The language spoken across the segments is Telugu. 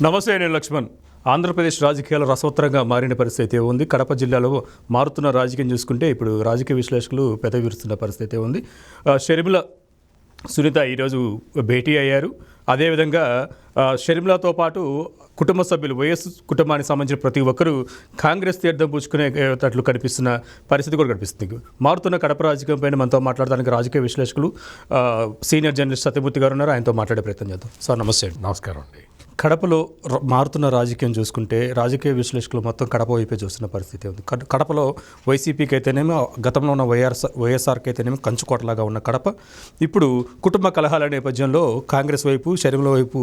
నమస్తే, నేను లక్ష్మణ్. ఆంధ్రప్రదేశ్ రాజకీయాలు రసవత్తరంగా మారిన పరిస్థితి ఉంది. కడప జిల్లాలో మారుతున్న రాజకీయం చూసుకుంటే ఇప్పుడు రాజకీయ విశ్లేషకులు పెదవిరుస్తున్న పరిస్థితి ఉంది. షర్మిల సునీత ఈరోజు భేటీ అయ్యారు. అదేవిధంగా షర్మిలతో పాటు కుటుంబ సభ్యులు వైఎస్ కుటుంబానికి సంబంధించిన ప్రతి ఒక్కరూ కాంగ్రెస్ తీర్థం పుచ్చుకునేటట్లు కనిపిస్తున్న పరిస్థితి కూడా కనిపిస్తుంది. మారుతున్న కడప రాజకీయం పైన మనతో మాట్లాడడానికి రాజకీయ విశ్లేషకులు సీనియర్ జర్నలిస్ట్ సత్యమూర్తి గారు ఉన్నారు. ఆయనతో మాట్లాడే ప్రయత్నం చేద్దాం. సార్ నమస్తే. నమస్కారం అండి. కడపలో మారుతున్న రాజకీయం చూసుకుంటే రాజకీయ విశ్లేషకులు మొత్తం కడప వైపే చూస్తున్న పరిస్థితి ఉంది. కడపలో వైసీపీకి అయితేనేమో, గతంలో ఉన్న వైఎస్ఆర్కి అయితేనేమో కంచుకోటలాగా ఉన్న కడప ఇప్పుడు కుటుంబ కలహాల నేపథ్యంలో కాంగ్రెస్ వైపు, షర్మిల వైపు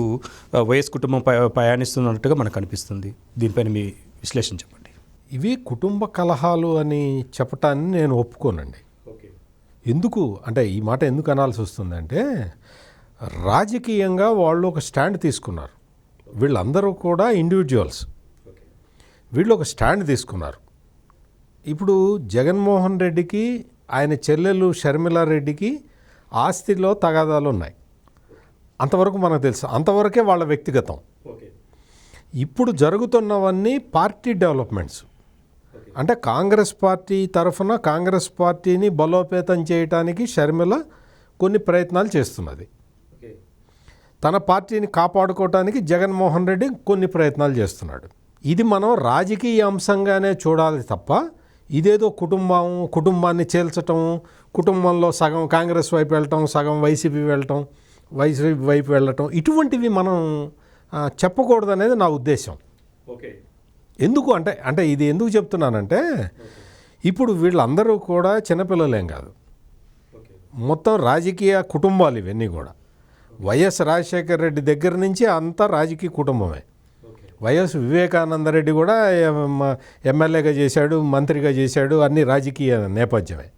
వైఎస్ కుటుంబం ప్రయాణిస్తున్నట్టుగా మనకు అనిపిస్తుంది. దీనిపైన మీ విశ్లేషణ చెప్పండి. ఇవి కుటుంబ కలహాలు అని చెప్పటాన్ని నేను ఒప్పుకోనండి. ఎందుకు అంటే ఈ మాట ఎందుకు అనాల్సి వస్తుందంటే, రాజకీయంగా వాళ్ళు ఒక స్టాండ్ తీసుకున్నారు. వీళ్ళందరూ కూడా ఇండివిజువల్స్. వీళ్ళు ఒక స్టాండ్ తీసుకున్నారు. ఇప్పుడు జగన్మోహన్ రెడ్డికి ఆయన చెల్లెలు షర్మిలారెడ్డికి ఆస్తిలో తగాదాలు ఉన్నాయి. అంతవరకు మనకు తెలుసు. అంతవరకే వాళ్ళ వ్యక్తిగతం. ఇప్పుడు జరుగుతున్నవన్నీ పార్టీ డెవలప్మెంట్స్. అంటే కాంగ్రెస్ పార్టీ తరఫున కాంగ్రెస్ పార్టీని బలోపేతం చేయడానికి షర్మిల కొన్ని ప్రయత్నాలు చేస్తున్నది. తన పార్టీని కాపాడుకోవటానికి జగన్మోహన్ రెడ్డి కొన్ని ప్రయత్నాలు చేస్తున్నాడు. ఇది మనం రాజకీయ అంశంగానే చూడాలి తప్ప ఇదేదో కుటుంబాన్ని చేల్చటం, కుటుంబంలో సగం కాంగ్రెస్ వైపు వెళ్ళటం, సగం వైసీపీ వైపు వెళ్ళటం, ఇటువంటివి మనం చెప్పకూడదు అనేది నా ఉద్దేశం. ఎందుకు అంటే ఇది ఎందుకు చెప్తున్నానంటే, ఇప్పుడు వీళ్ళందరూ కూడా చిన్నపిల్లలేం కాదు, మొత్తం రాజకీయ కుటుంబాలు ఇవన్నీ కూడా. వైఎస్ రాజశేఖర రెడ్డి దగ్గర నుంచి అంతా రాజకీయ కుటుంబమే. వైఎస్ వివేకానందరెడ్డి కూడా ఎమ్మెల్యేగా చేశాడు, మంత్రిగా చేశాడు, అన్ని రాజకీయ నేపథ్యమే.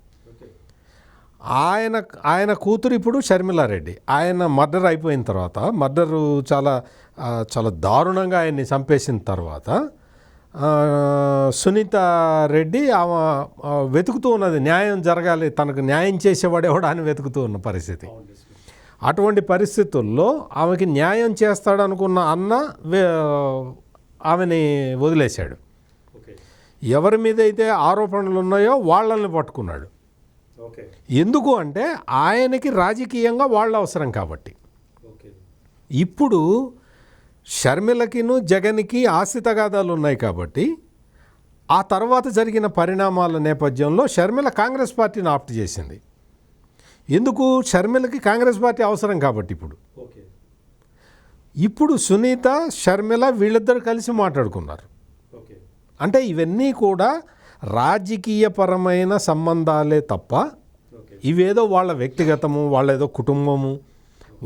ఆయన కూతురు ఇప్పుడు షర్మిలారెడ్డి. ఆయన మర్డర్ అయిపోయిన తర్వాత, మర్డరు చాలా దారుణంగా ఆయన్ని చంపేసిన తర్వాత సునీత రెడ్డి ఆమె వెతుకుతూ ఉన్నది. న్యాయం జరగాలి, తనకు న్యాయం చేసేవాడు ఎవడా అని వెతుకుతూ ఉన్న పరిస్థితి. అటువంటి పరిస్థితుల్లో ఆమెకి న్యాయం చేస్తాడనుకున్న అన్న ఆమెని వదిలేశాడు. ఎవరి మీద అయితే ఆరోపణలు ఉన్నాయో వాళ్ళని పట్టుకున్నాడు. ఎందుకు అంటే ఆయనకి రాజకీయంగా వాళ్ళ అవసరం కాబట్టి. ఇప్పుడు షర్మిలకిను జగన్కి ఆస్తి తగాదాలు ఉన్నాయి కాబట్టి ఆ తర్వాత జరిగిన పరిణామాల నేపథ్యంలో షర్మిల కాంగ్రెస్ పార్టీని ఆప్ట్ చేసింది. ఎందుకు? షర్మిలకి కాంగ్రెస్ పార్టీ అవసరం కాబట్టి. ఇప్పుడు సునీత, షర్మిల వీళ్ళిద్దరు కలిసి మాట్లాడుకున్నారు. అంటే ఇవన్నీ కూడా రాజకీయపరమైన సంబంధాలే తప్ప ఇవేదో వాళ్ళ వ్యక్తిగతము, వాళ్ళేదో కుటుంబము,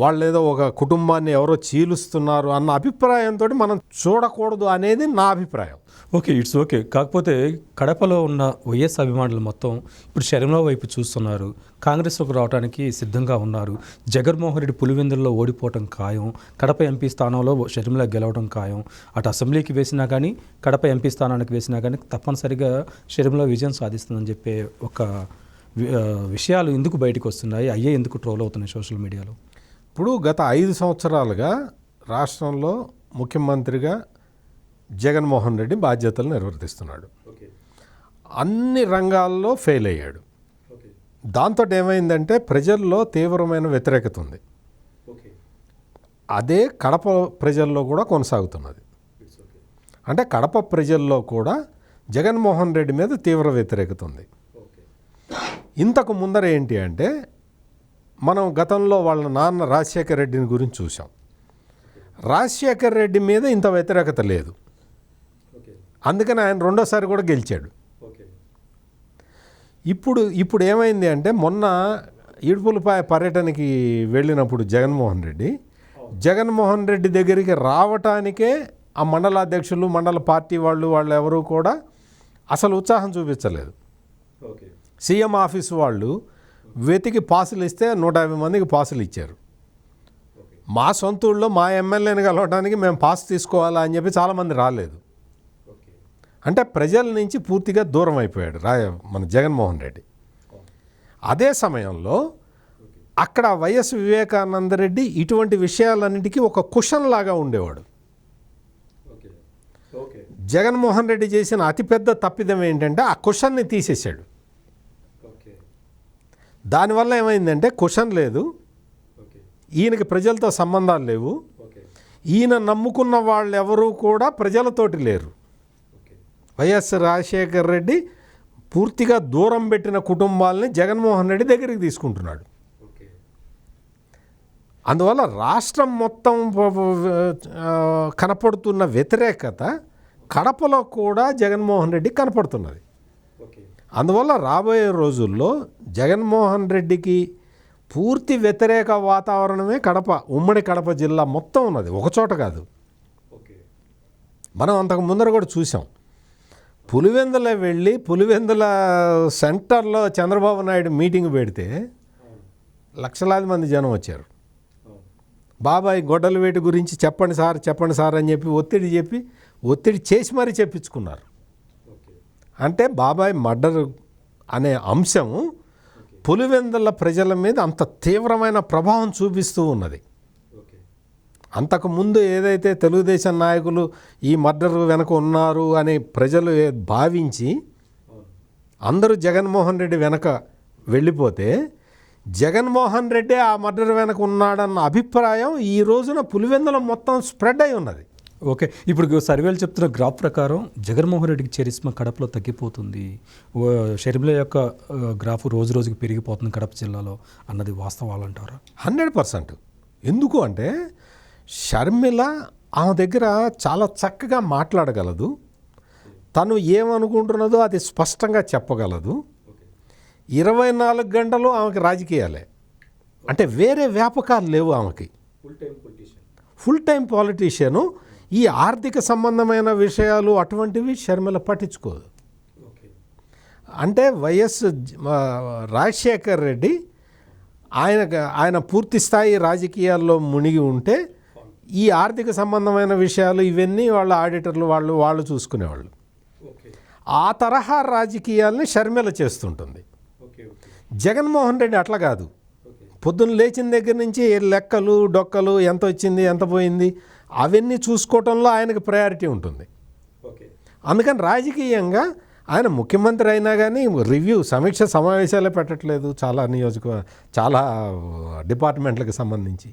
వాళ్ళేదో ఒక కుటుంబాన్ని ఎవరో చీలుస్తున్నారు అన్న అభిప్రాయంతో మనం చూడకూడదు అనేది నా అభిప్రాయం. Okay, it's okay. కాకపోతే కడపలో ఉన్న వైఎస్ అభిమానులు మొత్తం ఇప్పుడు షర్మిల వైపు చూస్తున్నారు. కాంగ్రెస్లోకి రావడానికి సిద్ధంగా ఉన్నారు. జగన్మోహన్ రెడ్డి పులివెందుల్లో ఓడిపోవటం ఖాయం, కడప ఎంపీ స్థానంలో షర్మిల గెలవడం ఖాయం. అటు అసెంబ్లీకి వేసినా కానీ, కడప ఎంపీ స్థానానికి వేసినా కానీ తప్పనిసరిగా షర్మిల విజయం సాధిస్తుందని చెప్పే ఒక విషయాలు ఎందుకు బయటకు వస్తున్నాయి, అయ్యే ఎందుకు ట్రోల్ అవుతున్నాయి సోషల్ మీడియాలో? ఇప్పుడు గత 5 సంవత్సరాలుగా రాష్ట్రంలో ముఖ్యమంత్రిగా జగన్మోహన్ రెడ్డి బాధ్యతలు నిర్వర్తిస్తున్నాడు. అన్ని రంగాల్లో ఫెయిల్ అయ్యాడు. దాంతో ఏమైందంటే ప్రజల్లో తీవ్రమైన వ్యతిరేకత ఉంది. అదే కడప ప్రజల్లో కూడా కొనసాగుతున్నది. అంటే కడప ప్రజల్లో కూడా జగన్మోహన్ రెడ్డి మీద తీవ్ర వ్యతిరేకత ఉంది. ఇంతకు ముందర ఏంటి అంటే, మనం గతంలో వాళ్ళ నాన్న రాజశేఖర రెడ్డిని గురించి చూసాం. రాజశేఖర రెడ్డి మీద ఇంత వ్యతిరేకత లేదు. అందుకని ఆయన రెండోసారి కూడా గెలిచాడు. ఇప్పుడు ఏమైంది అంటే, మొన్న ఇడుపులపాయ పర్యటనకి వెళ్ళినప్పుడు జగన్మోహన్ రెడ్డి దగ్గరికి రావటానికే ఆ మండలాధ్యక్షులు, మండల పార్టీ వాళ్ళు ఎవరు కూడా అసలు ఉత్సాహం చూపించలేదు. సీఎం ఆఫీసు వాళ్ళు వెతికి పాసులు ఇస్తే 150 మందికి పాసులు ఇచ్చారు. మా సొంత ఊళ్ళో మా ఎమ్మెల్యేని కలవడానికి మేము పాస్ తీసుకోవాలా అని చెప్పి చాలామంది రాలేదు. అంటే ప్రజల నుంచి పూర్తిగా దూరం అయిపోయాడు మన జగన్మోహన్ రెడ్డి. అదే సమయంలో అక్కడ వైఎస్ వివేకానందరెడ్డి ఇటువంటి విషయాలన్నింటికీ ఒక కుషన్ లాగా ఉండేవాడు. జగన్మోహన్ రెడ్డి చేసిన అతిపెద్ద తప్పిదం ఏంటంటే ఆ క్వశ్చన్ని తీసేశాడు. దానివల్ల ఏమైందంటే క్వశ్చన్ లేదు, ఈయనకి ప్రజలతో సంబంధాలు లేవు, ఈయన నమ్ముకున్న వాళ్ళు ఎవరూ కూడా ప్రజలతోటి లేరు. వైఎస్ రాజశేఖర్ రెడ్డి పూర్తిగా దూరం పెట్టిన కుటుంబాలని జగన్మోహన్ రెడ్డి దగ్గరికి తీసుకుంటున్నాడు. అందువల్ల రాష్ట్రం మొత్తం కనపడుతున్న వ్యతిరేకత కడపలో కూడా జగన్మోహన్ రెడ్డి కనపడుతున్నది. అందువల్ల రాబోయే రోజుల్లో జగన్మోహన్ రెడ్డికి పూర్తి వ్యతిరేక వాతావరణమే ఉమ్మడి కడప జిల్లా మొత్తం ఉన్నది, ఒకచోట కాదు. మనం అంతకు ముందర కూడా చూసాం. పులివెందుల వెళ్ళి పులివెందుల సెంటర్లో చంద్రబాబు నాయుడు మీటింగ్ పెడితే లక్షలాది మంది జనం వచ్చారు. బాబాయ్ గొడ్డల వేటు గురించి చెప్పండి సార్ అని చెప్పి ఒత్తిడి చేసి మరీ చెప్పించుకున్నారు. అంటే బాబాయ్ మర్డర్ అనే అంశం పులివెందుల ప్రజల మీద అంత తీవ్రమైన ప్రభావం చూపిస్తూ ఉన్నది. అంతకుముందు ఏదైతే తెలుగుదేశం నాయకులు ఈ మర్డర్ వెనక ఉన్నారు అని ప్రజలు భావించి అందరూ జగన్మోహన్ రెడ్డి వెనక వెళ్ళిపోతే జగన్మోహన్ రెడ్డి ఆ మర్డర్ వెనక ఉన్నాడన్న అభిప్రాయం ఈ రోజున పులివెందుల మొత్తం స్ప్రెడ్ అయి ఉన్నది. ఓకే, ఇప్పుడు సర్వేలు చెప్తున్న గ్రాఫ్ ప్రకారం జగన్మోహన్ రెడ్డికి చరిస్మా కడపలో తగ్గిపోతుంది, షర్మిల యొక్క గ్రాఫ్ రోజు రోజుకి పెరిగిపోతుంది కడప జిల్లాలో అన్నది వాస్తవాలు అంటారా? 100%. ఎందుకు అంటే షర్మిల ఆమె దగ్గర చాలా చక్కగా మాట్లాడగలదు, తను ఏమనుకుంటున్నదో అది స్పష్టంగా చెప్పగలదు. 24 గంటలు ఆమెకి రాజకీయాలే, అంటే వేరే వ్యాపకాలు లేవు ఆమెకి. Full time politician. ఈ ఆర్థిక సంబంధమైన విషయాలు అటువంటివి షర్మిల పట్టించుకోదు. అంటే వైఎస్ రాజశేఖర్ రెడ్డి ఆయన పూర్తి స్థాయి రాజకీయాల్లో మునిగి ఉంటే ఈ ఆర్థిక సంబంధమైన విషయాలు ఇవన్నీ వాళ్ళ ఆడిటర్లు వాళ్ళు చూసుకునేవాళ్ళు. ఆ తరహా రాజకీయాల్ని షర్మిల చేస్తుంటుంది. జగన్మోహన్ రెడ్డి అట్లా కాదు. పొద్దున్న లేచిన దగ్గర నుంచి లెక్కలు డొక్కలు ఎంత వచ్చింది ఎంత పోయింది అవన్నీ చూసుకోవటంలో ఆయనకు ప్రయారిటీ ఉంటుంది. అందుకని రాజకీయంగా ఆయన ముఖ్యమంత్రి అయినా కానీ సమీక్ష సమావేశాలే పెట్టట్లేదు చాలా డిపార్ట్మెంట్లకు సంబంధించి.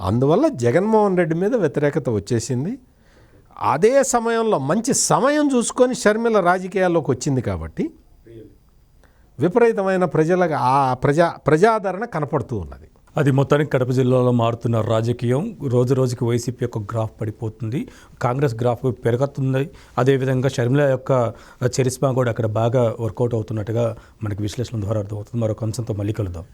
అందువల్ల జగన్మోహన్ రెడ్డి మీద వ్యతిరేకత వచ్చేసింది. అదే సమయంలో మంచి సమయం చూసుకొని షర్మిల రాజకీయాల్లోకి వచ్చింది కాబట్టి విపరీతమైన ప్రజాదరణ కనపడుతూ ఉన్నది. అది మొత్తానికి కడప జిల్లాలో మారుతున్న రాజకీయం రోజు రోజుకి వైసీపీ యొక్క గ్రాఫ్ పడిపోతుంది, కాంగ్రెస్ గ్రాఫ్ పెరుగుతుంది. అదేవిధంగా షర్మిల యొక్క చరిస్మా కూడా అక్కడ బాగా వర్కౌట్ అవుతున్నట్టుగా మనకి విశ్లేషణ ద్వారా అర్థమవుతుంది. మరొక అంశంతో మళ్ళీ కలుద్దాం.